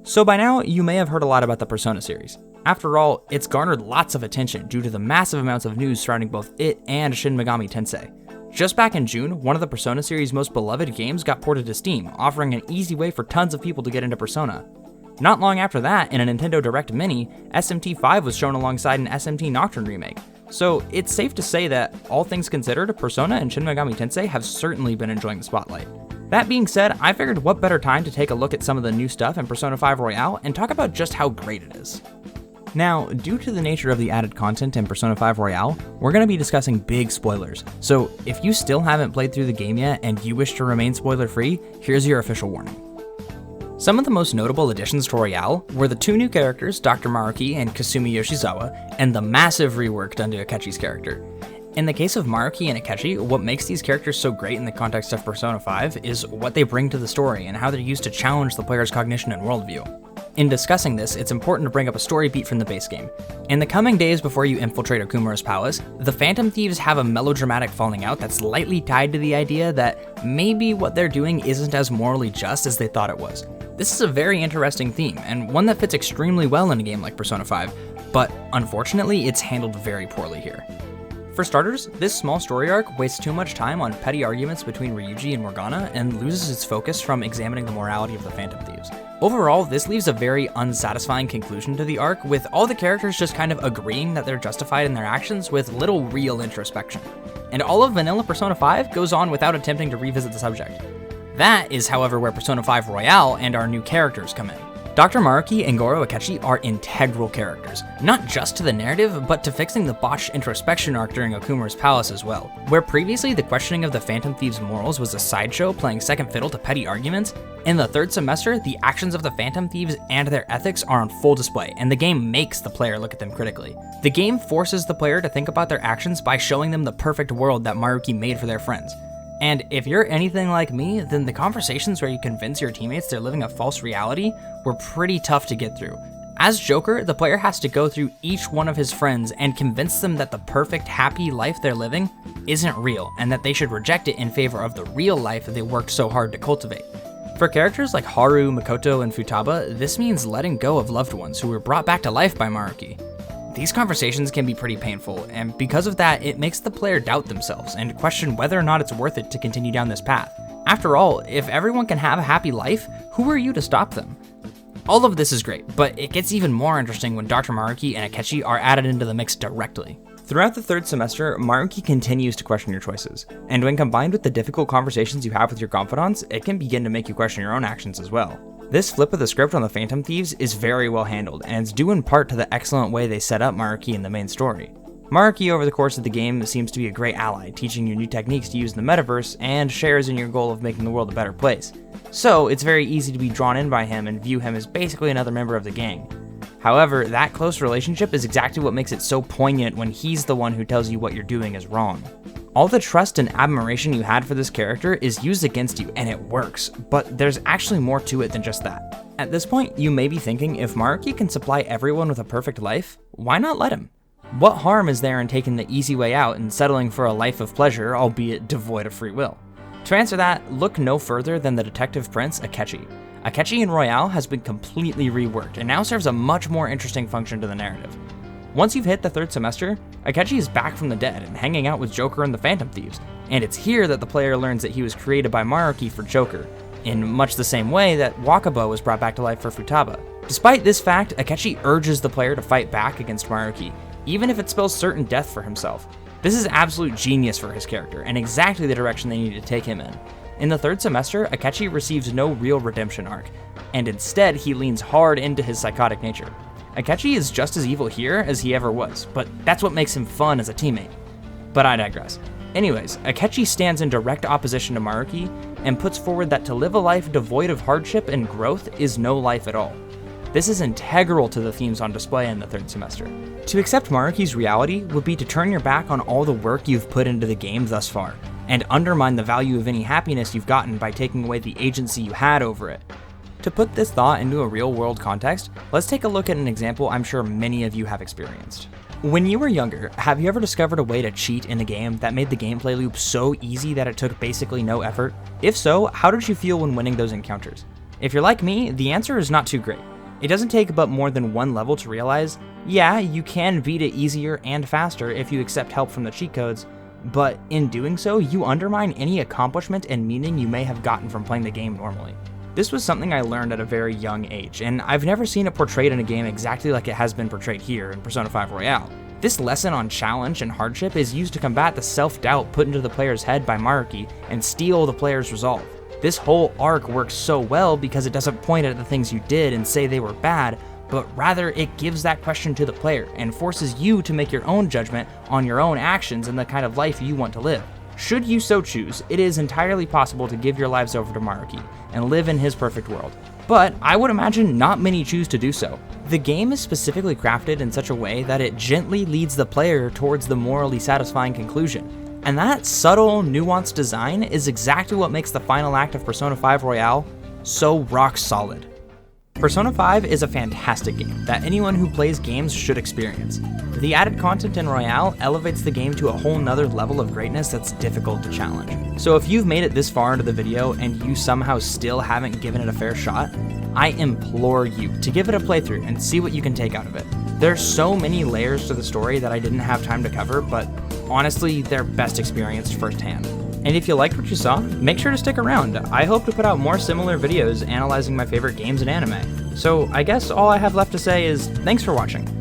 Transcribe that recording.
So by now, you may have heard a lot about the Persona series. After all, it's garnered lots of attention due to the massive amounts of news surrounding both it and Shin Megami Tensei. Just back in June, one of the Persona series' most beloved games got ported to Steam, offering an easy way for tons of people to get into Persona. Not long after that, in a Nintendo Direct Mini, SMT5 was shown alongside an SMT Nocturne remake. So it's safe to say that, all things considered, Persona and Shin Megami Tensei have certainly been enjoying the spotlight. That being said, I figured what better time to take a look at some of the new stuff in Persona 5 Royale and talk about just how great it is. Now, due to the nature of the added content in Persona 5 Royale, we're going to be discussing big spoilers, so if you still haven't played through the game yet and you wish to remain spoiler-free, here's your official warning. Some of the most notable additions to Royale were the two new characters, Dr. Maruki and Kasumi Yoshizawa, and the massive rework done to Akechi's character. In the case of Maruki and Akechi, what makes these characters so great in the context of Persona 5 is what they bring to the story and how they're used to challenge the player's cognition and worldview. In discussing this, it's important to bring up a story beat from the base game. In the coming days before you infiltrate Okumura's palace, the Phantom Thieves have a melodramatic falling out that's lightly tied to the idea that maybe what they're doing isn't as morally just as they thought it was. This is a very interesting theme, and one that fits extremely well in a game like Persona 5, but unfortunately it's handled very poorly here. For starters, this small story arc wastes too much time on petty arguments between Ryuji and Morgana and loses its focus from examining the morality of the Phantom Thieves. Overall, this leaves a very unsatisfying conclusion to the arc, with all the characters just kind of agreeing that they're justified in their actions with little real introspection. And all of vanilla Persona 5 goes on without attempting to revisit the subject. That is, however, where Persona 5 Royale and our new characters come in. Dr. Maruki and Goro Akechi are integral characters, not just to the narrative, but to fixing the botched introspection arc during Okumura's palace as well. Where previously the questioning of the Phantom Thieves' morals was a sideshow playing second fiddle to petty arguments, in the third semester, the actions of the Phantom Thieves and their ethics are on full display, and the game makes the player look at them critically. The game forces the player to think about their actions by showing them the perfect world that Maruki made for their friends. And if you're anything like me, then the conversations where you convince your teammates they're living a false reality were pretty tough to get through. As Joker, the player has to go through each one of his friends and convince them that the perfect, happy life they're living isn't real, and that they should reject it in favor of the real life they worked so hard to cultivate. For characters like Haru, Makoto, and Futaba, this means letting go of loved ones who were brought back to life by Maruki. These conversations can be pretty painful, and because of that, it makes the player doubt themselves and question whether or not it's worth it to continue down this path. After all, if everyone can have a happy life, who are you to stop them? All of this is great, but it gets even more interesting when Dr. Maruki and Akechi are added into the mix directly. Throughout the third semester, Maruki continues to question your choices, and when combined with the difficult conversations you have with your confidants, it can begin to make you question your own actions as well. This flip of the script on the Phantom Thieves is very well handled, and it's due in part to the excellent way they set up Maruki in the main story. Maruki over the course of the game seems to be a great ally, teaching you new techniques to use in the metaverse, and shares in your goal of making the world a better place. So it's very easy to be drawn in by him and view him as basically another member of the gang. However, that close relationship is exactly what makes it so poignant when he's the one who tells you what you're doing is wrong. All the trust and admiration you had for this character is used against you, and it works, but there's actually more to it than just that. At this point, you may be thinking, if Maruki can supply everyone with a perfect life, why not let him? What harm is there in taking the easy way out and settling for a life of pleasure, albeit devoid of free will? To answer that, look no further than the detective prince, Akechi. Akechi in Royale has been completely reworked and now serves a much more interesting function to the narrative. Once you've hit the third semester, Akechi is back from the dead and hanging out with Joker and the Phantom Thieves, and it's here that the player learns that he was created by Maruki for Joker, in much the same way that Wakaba was brought back to life for Futaba. Despite this fact, Akechi urges the player to fight back against Maruki, even if it spells certain death for himself. This is absolute genius for his character, and exactly the direction they need to take him in. In the third semester, Akechi receives no real redemption arc, and instead he leans hard into his psychotic nature. Akechi is just as evil here as he ever was, but that's what makes him fun as a teammate. But I digress. Anyways, Akechi stands in direct opposition to Maruki and puts forward that to live a life devoid of hardship and growth is no life at all. This is integral to the themes on display in the third semester. To accept Maruki's reality would be to turn your back on all the work you've put into the game thus far, and undermine the value of any happiness you've gotten by taking away the agency you had over it. To put this thought into a real-world context, let's take a look at an example I'm sure many of you have experienced. When you were younger, have you ever discovered a way to cheat in a game that made the gameplay loop so easy that it took basically no effort? If so, how did you feel when winning those encounters? If you're like me, the answer is not too great. It doesn't take but more than one level to realize, yeah, you can beat it easier and faster if you accept help from the cheat codes, but in doing so, you undermine any accomplishment and meaning you may have gotten from playing the game normally. This was something I learned at a very young age, and I've never seen it portrayed in a game exactly like it has been portrayed here in Persona 5 Royale. This lesson on challenge and hardship is used to combat the self-doubt put into the player's head by Maruki and steal the player's resolve. This whole arc works so well because it doesn't point at the things you did and say they were bad, but rather it gives that question to the player and forces you to make your own judgment on your own actions and the kind of life you want to live. Should you so choose, it is entirely possible to give your lives over to Maruki and live in his perfect world. But I would imagine not many choose to do so. The game is specifically crafted in such a way that it gently leads the player towards the morally satisfying conclusion. And that subtle, nuanced design is exactly what makes the final act of Persona 5 Royale so rock solid. Persona 5 is a fantastic game that anyone who plays games should experience. The added content in Royale elevates the game to a whole nother level of greatness that's difficult to challenge. So if you've made it this far into the video and you somehow still haven't given it a fair shot, I implore you to give it a playthrough and see what you can take out of it. There's so many layers to the story that I didn't have time to cover, but honestly, they're best experienced firsthand. And if you liked what you saw, make sure to stick around. I hope to put out more similar videos analyzing my favorite games and anime. So I guess all I have left to say is thanks for watching.